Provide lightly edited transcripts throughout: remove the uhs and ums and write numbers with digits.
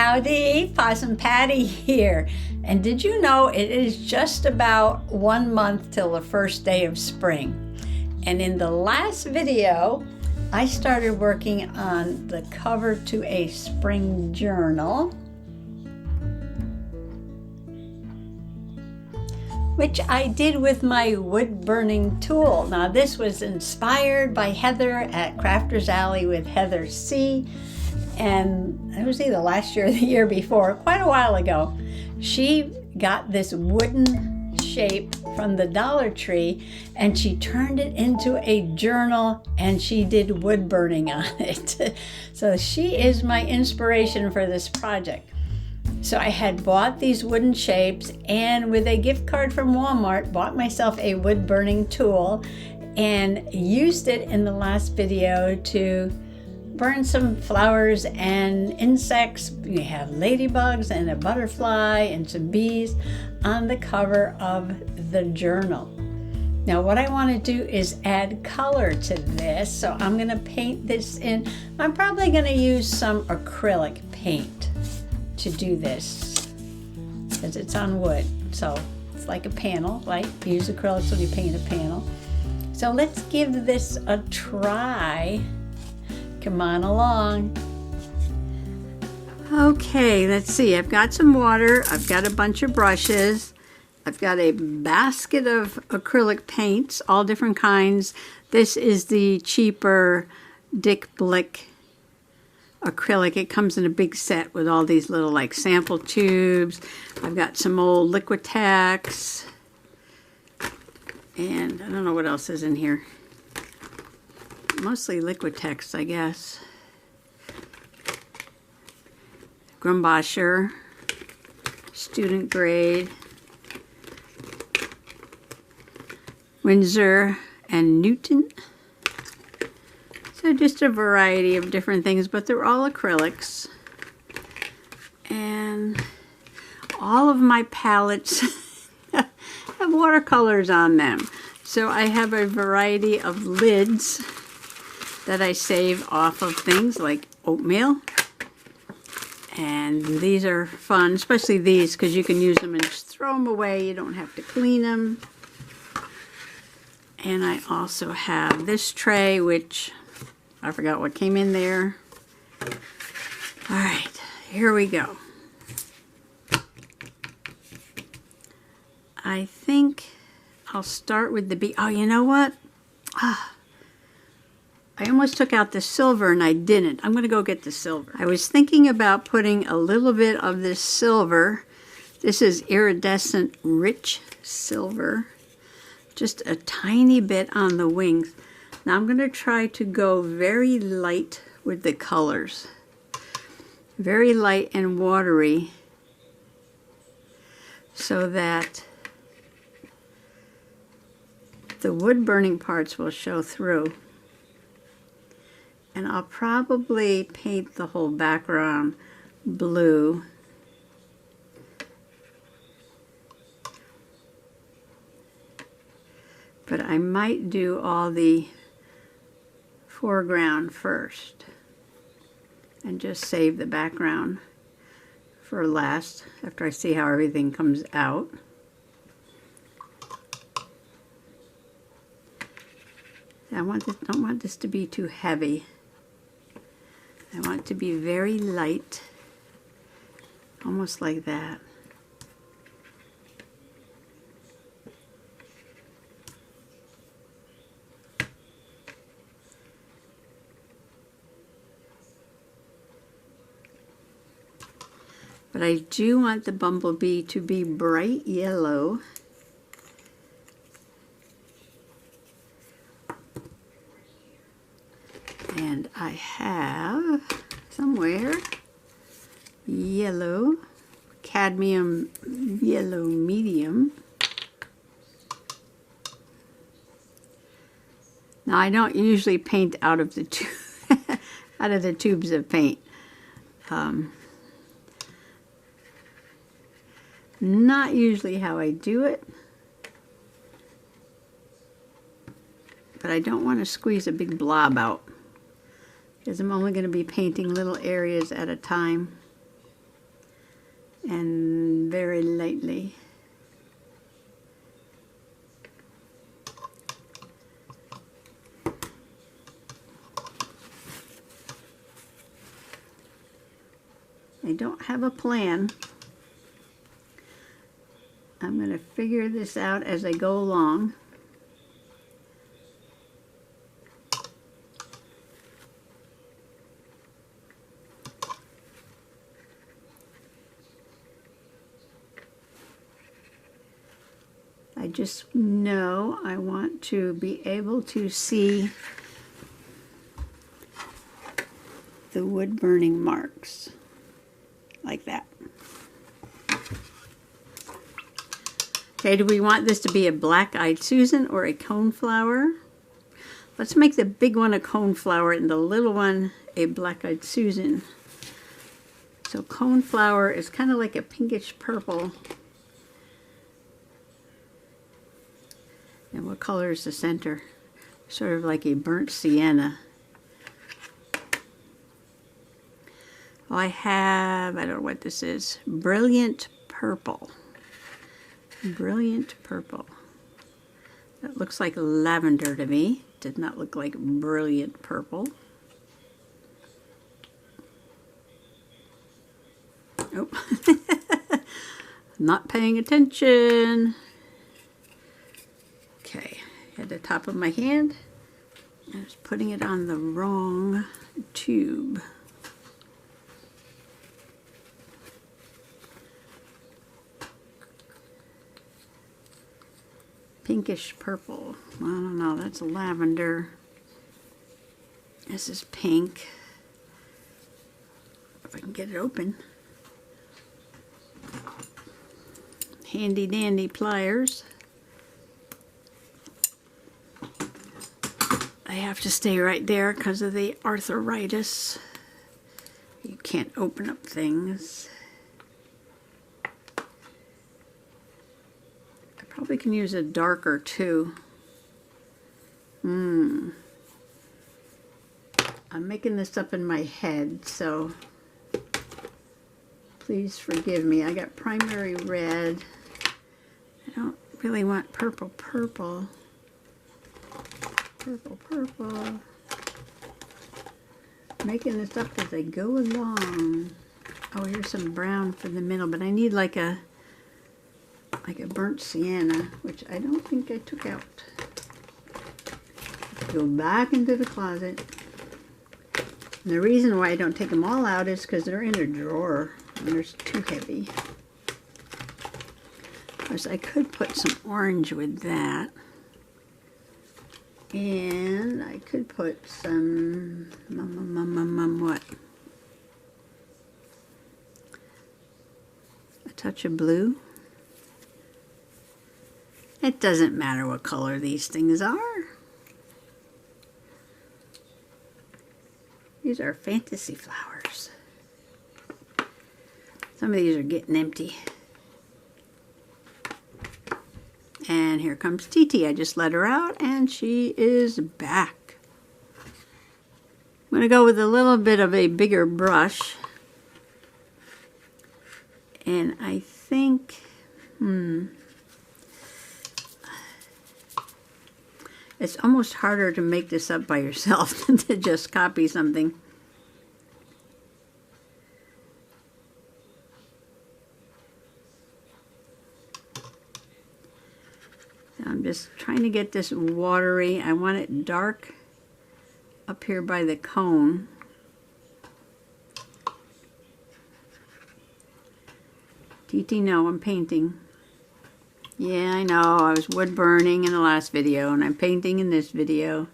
Howdy, Possum Patty here. And did you know it is just about 1 month till the first day of spring? And in the last video, I started working on the cover to a spring journal, which I did with my wood burning tool. Now this was inspired by Heather at Crafter's Alley with Heather C. And it was either last year or the year before, quite a while ago. She got this wooden shape from the Dollar Tree and she turned it into a journal and she did wood burning on it. So she is my inspiration for this project. So I had bought these wooden shapes and with a gift card from Walmart, bought myself a wood burning tool and used it in the last video to burn some flowers and insects. We have ladybugs and a butterfly and some bees on the cover of the journal. Now what I want to do is add color to this, so I'm going to paint this in. I'm probably going to use some acrylic paint to do this because it's on wood, so it's like a panel, right? You use acrylics when you paint a panel. So let's give this a try. Come on along. Okay, let's see. I've got some water. I've got a bunch of brushes. I've got a basket of acrylic paints, all different kinds. This is the cheaper Dick Blick acrylic. It comes in a big set with all these little like sample tubes. I've got some old Liquitex. And I don't know what else is in here. Mostly Liquitex, I guess. Grumbasher, student grade, Winsor and Newton. So just a variety of different things, but they're all acrylics. And all of my palettes have watercolors on them. So I have a variety of lids that I save off of things like oatmeal. And these are fun, especially these, because you can use them and just throw them away. You don't have to clean them. And I also have this tray, which I forgot what came in there. All right, here we go. I think I'll start with the bee. Oh, you know what? I almost took out the silver and I didn't. I'm going to go get the silver. I was thinking about putting a little bit of this silver. This is iridescent rich silver. Just a tiny bit on the wings. Now I'm going to try to go very light with the colors. Very light and watery so that the wood burning parts will show through. And I'll probably paint the whole background blue. But I might do all the foreground first and just save the background for last after I see how everything comes out. I don't want this to be too heavy. I want it to be very light, almost like that. But I do want the bumblebee to be bright yellow. And I have somewhere yellow, cadmium yellow medium. Now I don't usually paint out of the out of the tubes of paint. Not usually how I do it. But I don't want to squeeze a big blob out, because I'm only going to be painting little areas at a time. and very lightly. I don't have a plan. I'm going to figure this out as I go along. I just know I want to be able to see the wood burning marks like that. Okay, do we want this to be a black-eyed Susan or a coneflower? Let's make the big one a coneflower and the little one a black-eyed Susan. So coneflower is kind of like a pinkish purple. And what color is the center? Sort of like a burnt sienna. Well, I don't know what this is. Brilliant purple. Brilliant purple. That looks like lavender to me. Did not look like brilliant purple. Oh, not paying attention. Okay, at the top of my hand, I was putting it on the wrong tube. Pinkish purple. I don't know, that's lavender. This is pink. If I can get it open. Handy dandy pliers. I have to stay right there because of the arthritis. You can't open up things. I probably can use a darker too. I'm making this up in my head, so please forgive me. I got primary red. I don't really want purple. Purple. Making this up as I go along. Oh, here's some brown for the middle, but I need like a burnt sienna, which I don't think I took out. Go back into the closet. And the reason why I don't take them all out is because they're in a drawer and they're too heavy. Of course, I could put some orange with that. And I could put some, what? A touch of blue. It doesn't matter what color these things are. These are fantasy flowers. Some of these are getting empty. And here comes Titi. I just let her out and she is back. I'm going to go with a little bit of a bigger brush. And I think, it's almost harder to make this up by yourself than to just copy something. I'm just trying to get this watery. I want it dark up here by the cone. Titi, no, I'm painting. Yeah, I know. I was wood burning in the last video, and I'm painting in this video.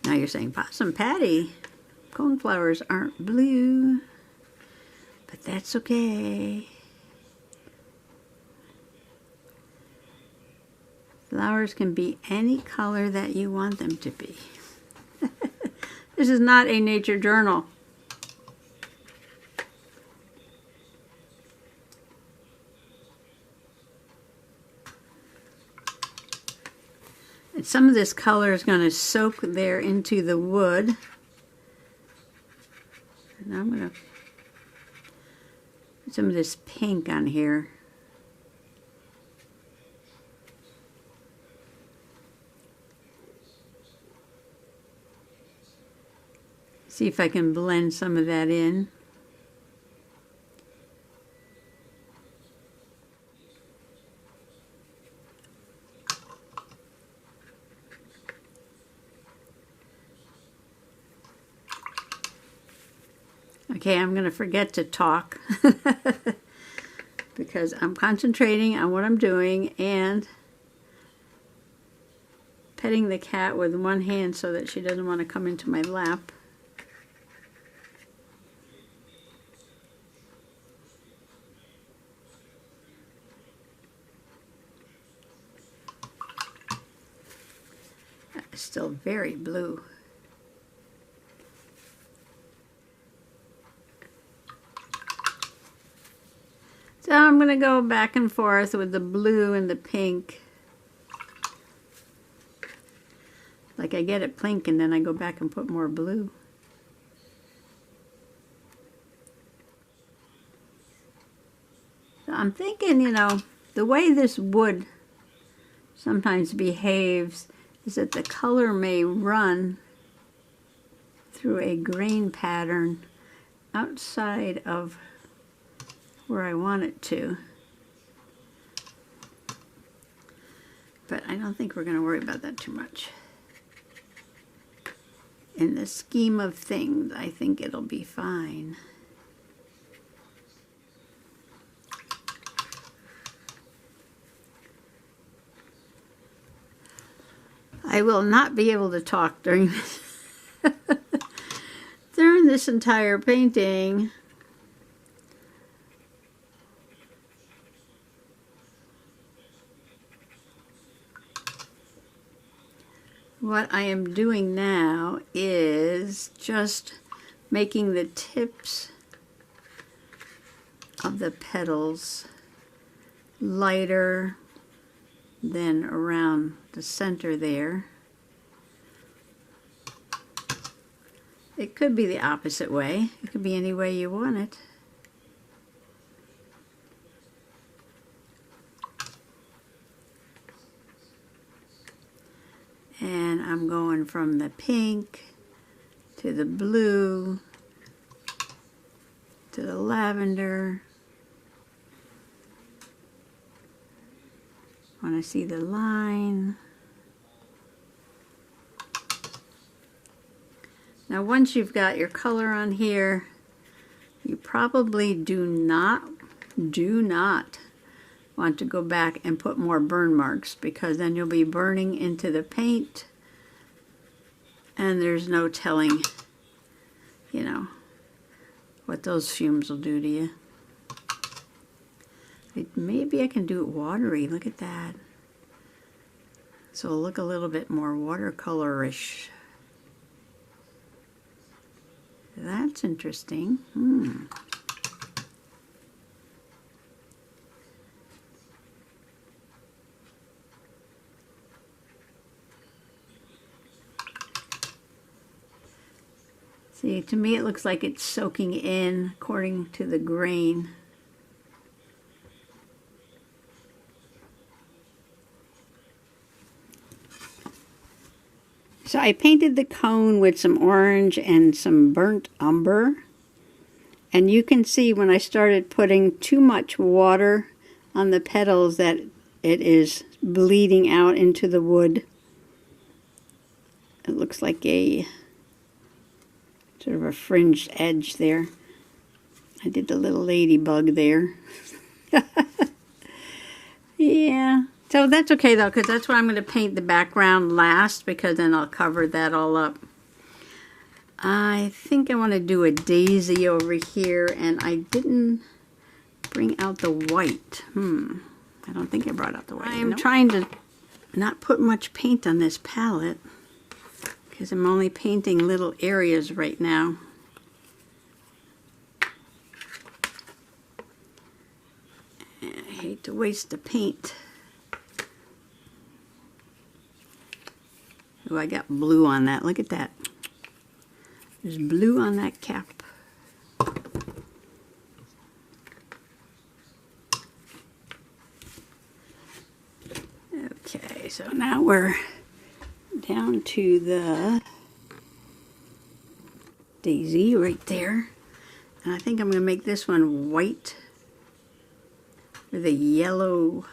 Now you're saying, Possum Patty, coneflowers aren't blue. But that's okay. Flowers can be any color that you want them to be. This is not a nature journal. And some of this color is going to soak there into the wood. Now I'm going to put some of this pink on here. See if I can blend some of that in. Okay, I'm going to forget to talk because I'm concentrating on what I'm doing and petting the cat with one hand so that she doesn't want to come into my lap. It's still very blue. So I'm going to go back and forth with the blue and the pink. Like I get it pink and then I go back and put more blue. So I'm thinking, you know, the way this wood sometimes behaves is that the color may run through a grain pattern outside of where I want it to. But I don't think we're going to worry about that too much. In the scheme of things, I think it'll be fine. I will not be able to talk during this, during this entire painting. What I am doing now is just making the tips of the petals lighter than around the center there. It could be the opposite way. It could be any way you want it. And I'm going from the pink to the blue to the lavender. Want to see the line. Now once you've got your color on here, you probably do not want to go back and put more burn marks, because then you'll be burning into the paint and there's no telling, you know, what those fumes will do to you. Maybe I can do it watery. Look at that. So it'll look a little bit more watercolorish. That's interesting. See, to me it looks like it's soaking in according to the grain. So I painted the cone with some orange and some burnt umber. And you can see when I started putting too much water on the petals that it is bleeding out into the wood. It looks like a sort of a fringed edge there. I did the little ladybug there. Yeah. So that's okay though, because that's what I'm going to paint the background last, because then I'll cover that all up. I think I want to do a daisy over here, and I didn't bring out the white. I don't think I brought out the white. I'm trying to not put much paint on this palette, because I'm only painting little areas right now. And I hate to waste the paint. Oh, I got blue on that. Look at that. There's blue on that cap. Okay, so now we're down to the daisy right there. And I think I'm going to make this one white with a yellow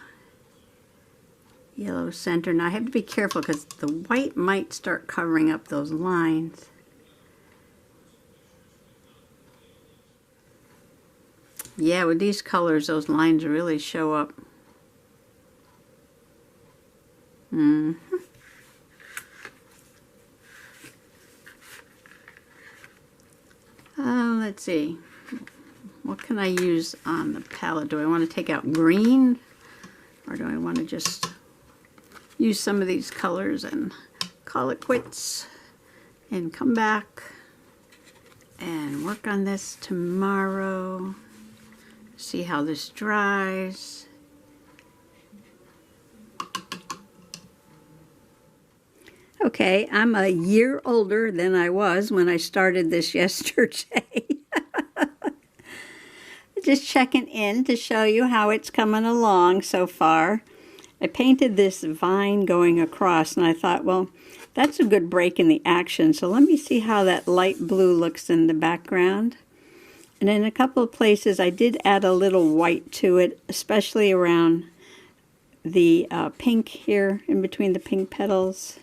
center. Now I have to be careful because the white might start covering up those lines. Yeah, with these colors, those lines really show up. Let's see. What can I use on the palette? Do I want to take out green? Or do I want to just use some of these colors and call it quits and come back and work on this tomorrow? See how this dries. Okay, I'm a year older than I was when I started this yesterday. Just checking in to show you how it's coming along so far. I painted this vine going across and I thought, well, that's a good break in the action. So let me see how that light blue looks in the background. And in a couple of places I did add a little white to it, especially around the pink here in between the pink petals.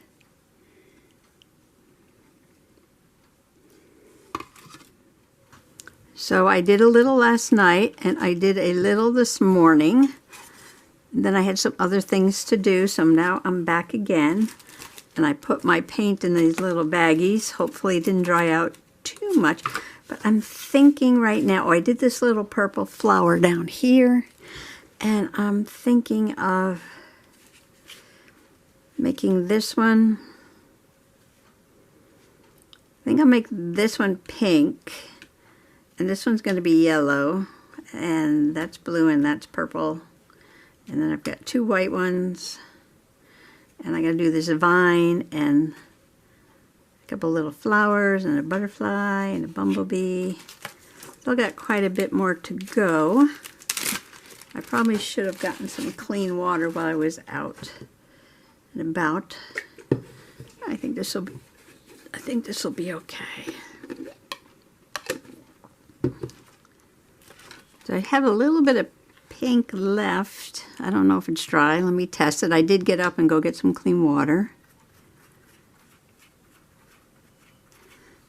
So I did a little last night and I did a little this morning. And then I had some other things to do, so now I'm back again. And I put my paint in these little baggies. Hopefully it didn't dry out too much. But I'm thinking right now, I did this little purple flower down here. And I'm thinking of making this one. I think I'll make this one pink. And this one's going to be yellow, and that's blue, and that's purple. And then I've got two white ones, and I got to do this vine, and a couple little flowers, and a butterfly, and a bumblebee. Still got quite a bit more to go. I probably should have gotten some clean water while I was out and about. I think this will be okay. So I have a little bit of pink left. I don't know if it's dry. Let me test it. I did get up and go get some clean water.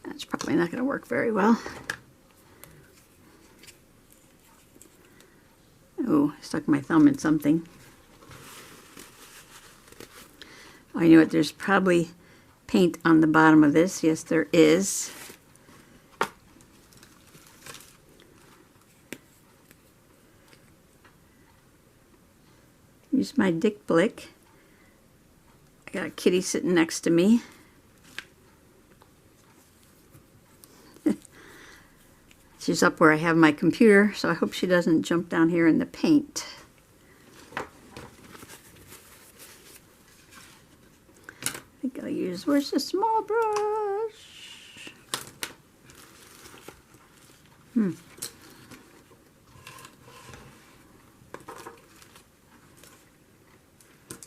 That's probably not going to work very well. Oh, I stuck my thumb in something. Oh, you know what? There's probably paint on the bottom of this. Yes, there is. Use my Dick Blick. I got a kitty sitting next to me. She's up where I have my computer, so I hope she doesn't jump down here in the paint. I think I'll use, where's the small brush?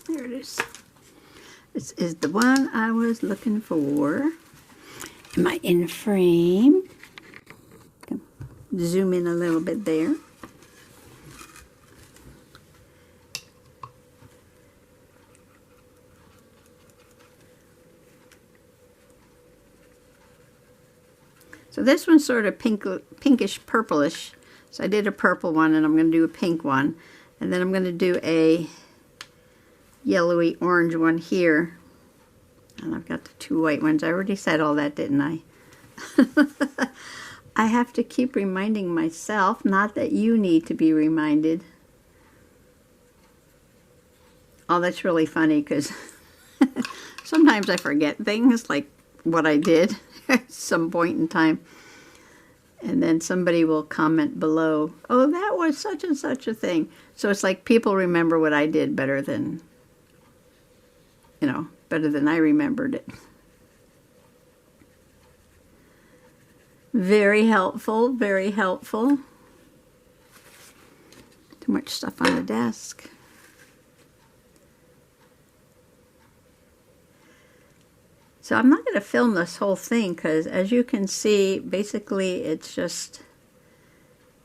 There it is. This is the one I was looking for. Am I in frame? Zoom in a little bit there. So this one's sort of pinkish purplish. So I did a purple one and I'm going to do a pink one. And then I'm going to do a yellowy orange one here. And I've got the two white ones. I already said all that, didn't I? I have to keep reminding myself, not that you need to be reminded. Oh, that's really funny because sometimes I forget things like what I did at some point in time. And then somebody will comment below, oh, that was such and such a thing. So it's like people remember what I did better than, you know, better than I remembered it. Very helpful, very helpful. Too much stuff on the desk. So I'm not going to film this whole thing because, as you can see, basically it's just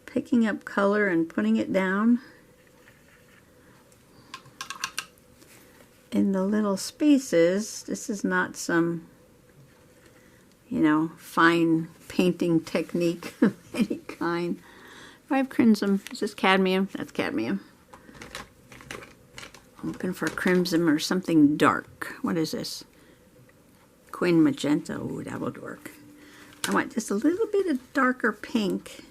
picking up color and putting it down in the little spaces. This is not some, you know, fine painting technique of any kind. I have crimson. Is this cadmium? That's cadmium. I'm looking for crimson or something dark. What is this? Quin magenta. Ooh, that would work. I want just a little bit of darker pink.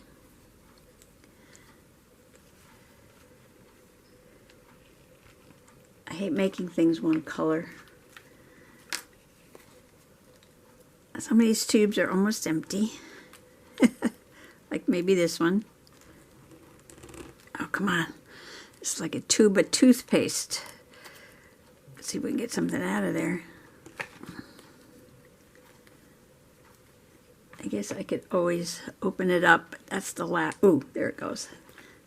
I hate making things one color. Some of these tubes are almost empty. Like maybe this one. Oh, come on. It's like a tube of toothpaste. Let's see if we can get something out of there. I guess I could always open it up. That's the last. Ooh, there it goes.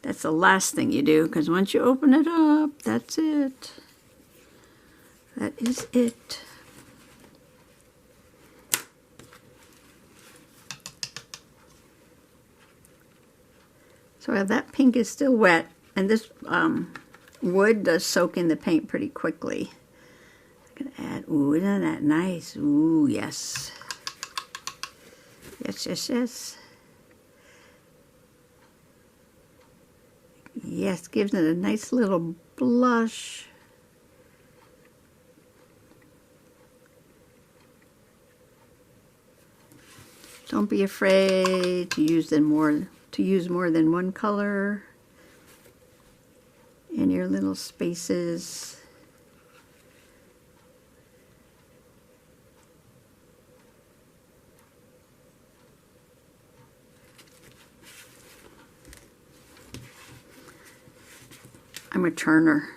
That's the last thing you do, because once you open it up, that's it. That is it. So that pink is still wet, and this wood does soak in the paint pretty quickly. I'm gonna add, ooh, isn't that nice? Ooh, yes. Yes, yes, yes. Yes, gives it a nice little blush. Don't be afraid to use more than one color in your little spaces. I'm a turner.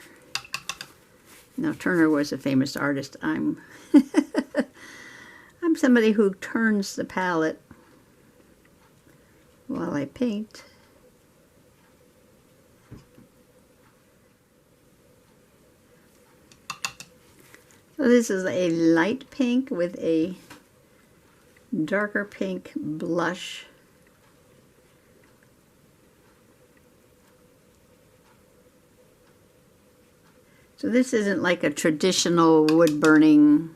No, Turner was a famous artist. I'm I'm somebody who turns the palette while I paint. So this is a light pink with a darker pink blush. So this isn't like a traditional wood burning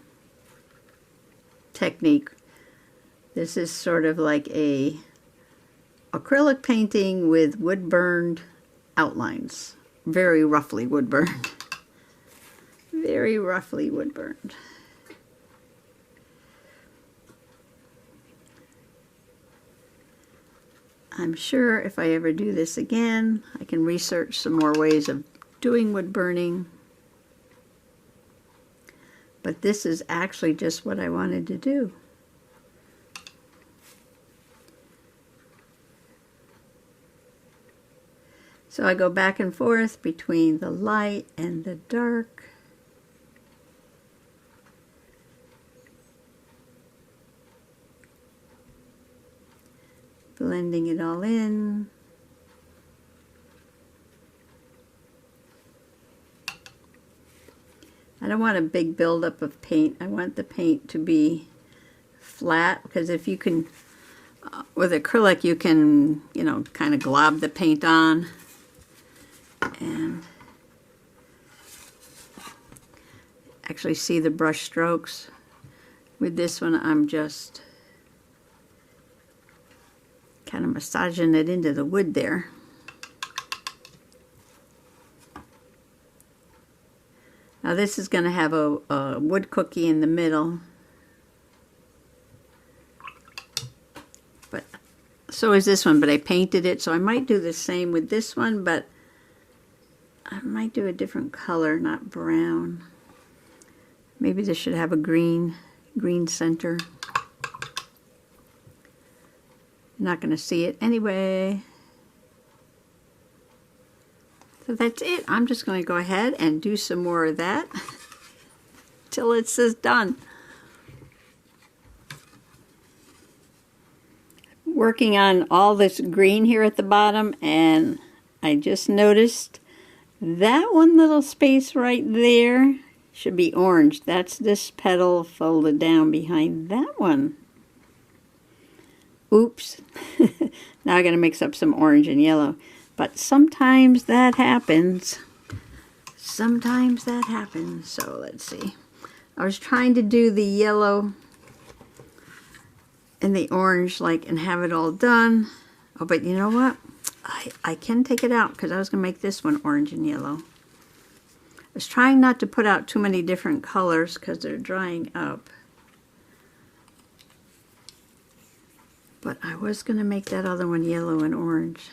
technique. This is sort of like a acrylic painting with wood burned outlines. Very roughly wood burned. Very roughly wood burned. I'm sure if I ever do this again, I can research some more ways of doing wood burning. But this is actually just what I wanted to do. So I go back and forth between the light and the dark. Blending it all in. I don't want a big buildup of paint. I want the paint to be flat, because if you can, with acrylic, you can, you know, kind of glob the paint on. And actually see the brush strokes. With this one, I'm just kind of massaging it into the wood there. Now this is going to have a wood cookie in the middle. But so is this one, but I painted it, so I might do the same with this one, but I might do a different color, not brown. Maybe this should have a green center. You're not going to see it anyway. So that's it. I'm just going to go ahead and do some more of that till it says done. Working on all this green here at the bottom, and I just noticed that one little space right there should be orange. That's this petal folded down behind that one. Oops. Now I gotta mix up some orange and yellow. But sometimes that happens. Sometimes that happens. So let's see. I was trying to do the yellow and the orange and have it all done. Oh, but you know what? I can take it out because I was going to make this one orange and yellow. I was trying not to put out too many different colors because they're drying up. But I was going to make that other one yellow and orange.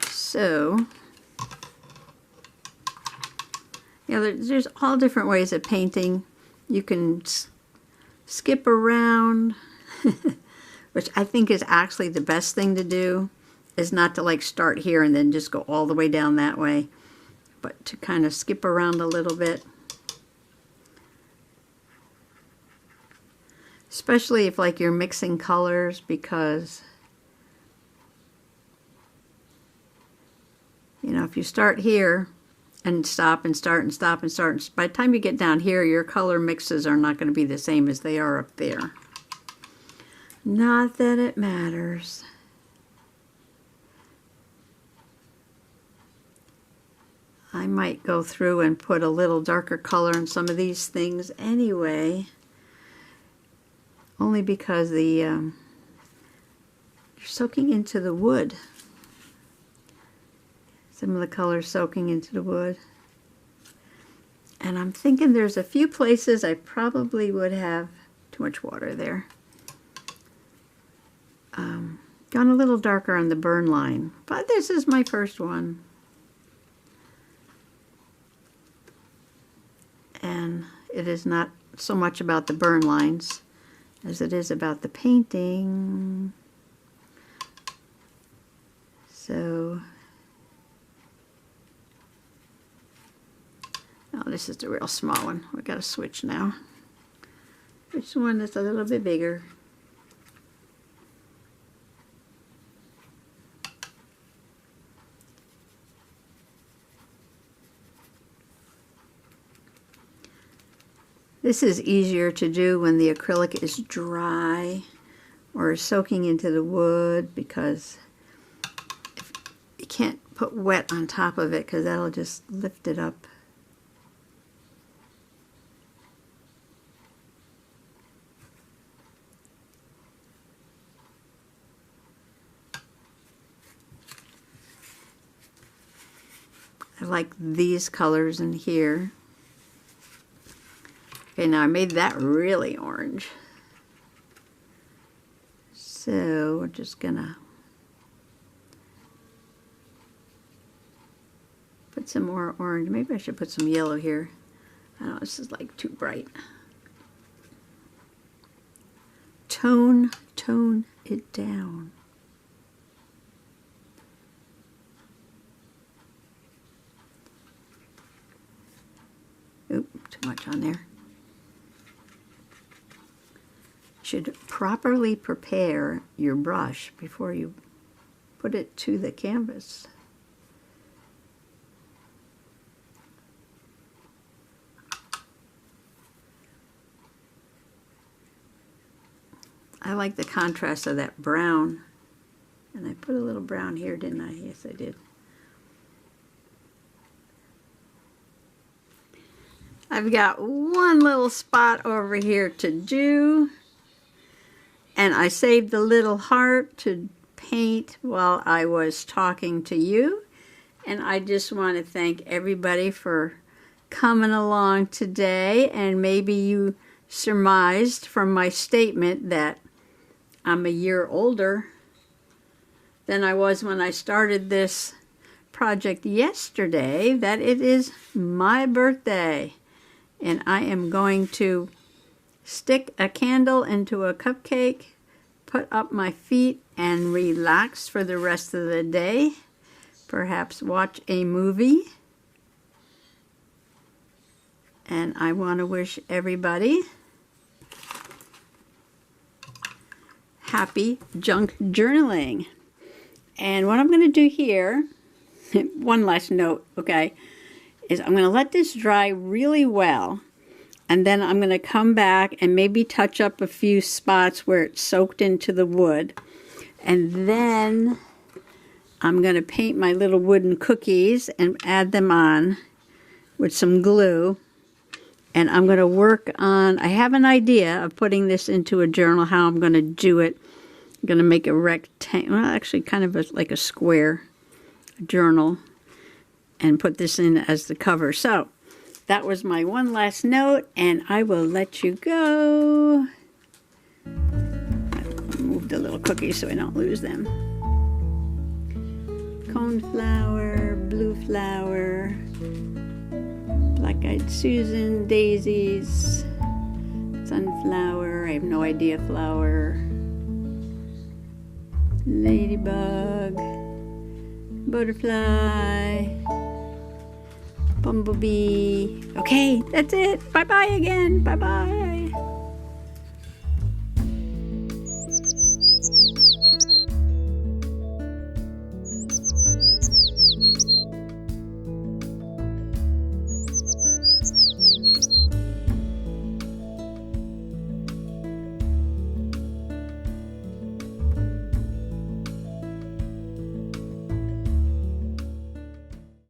So, yeah, there's all different ways of painting. You can skip around, which I think is actually the best thing to do, is not to start here and then just go all the way down that way, but to kind of skip around a little bit. Especially if you're mixing colors, because if you start here and stop and start and stop and start, by the time you get down here, your color mixes are not going to be the same as they are up there. Not that it matters. I might go through and put a little darker color in some of these things anyway, only because you're soaking into the wood. Some of the colors soaking into the wood. And I'm thinking there's a few places I probably would have too much water there. Gone a little darker on the burn line, but this is my first one. And it is not so much about the burn lines as it is about the painting. So, oh, this is the real small one. We got to switch now. Which one is a little bit bigger? This is easier to do when the acrylic is dry or soaking into the wood, because you can't put wet on top of it because that'll just lift it up. I like these colors in here. Okay, now I made that really orange. So we're just gonna put some more orange. Maybe I should put some yellow here. I don't know, this is too bright. Tone it down. Oop, too much on there. Should properly prepare your brush before you put it to the canvas. I like the contrast of that brown. And I put a little brown here, didn't I? Yes, I did. I've got one little spot over here to do. And I saved the little heart to paint while I was talking to you. And I just want to thank everybody for coming along today. And maybe you surmised from my statement that I'm a year older than I was when I started this project yesterday, that it is my birthday. And I am going to stick a candle into a cupcake, put up my feet, and relax for the rest of the day. Perhaps watch a movie. And I want to wish everybody happy junk journaling. And what I'm going to do here, one last note, okay, is I'm going to let this dry really well. And then I'm going to come back and maybe touch up a few spots where it's soaked into the wood. And then I'm going to paint my little wooden cookies and add them on with some glue. And I'm going to work on, I have an idea of putting this into a journal, how I'm going to do it. I'm going to make a rectangle, well, actually kind of like a square journal, and put this in as the cover. So that was my one last note, and I will let you go. I'll move the little cookies so I don't lose them. Coneflower, blue flower, black-eyed Susan, daisies, sunflower, I have no idea, flower, ladybug, butterfly, bumblebee. Okay, that's it. Bye-bye again. Bye-bye.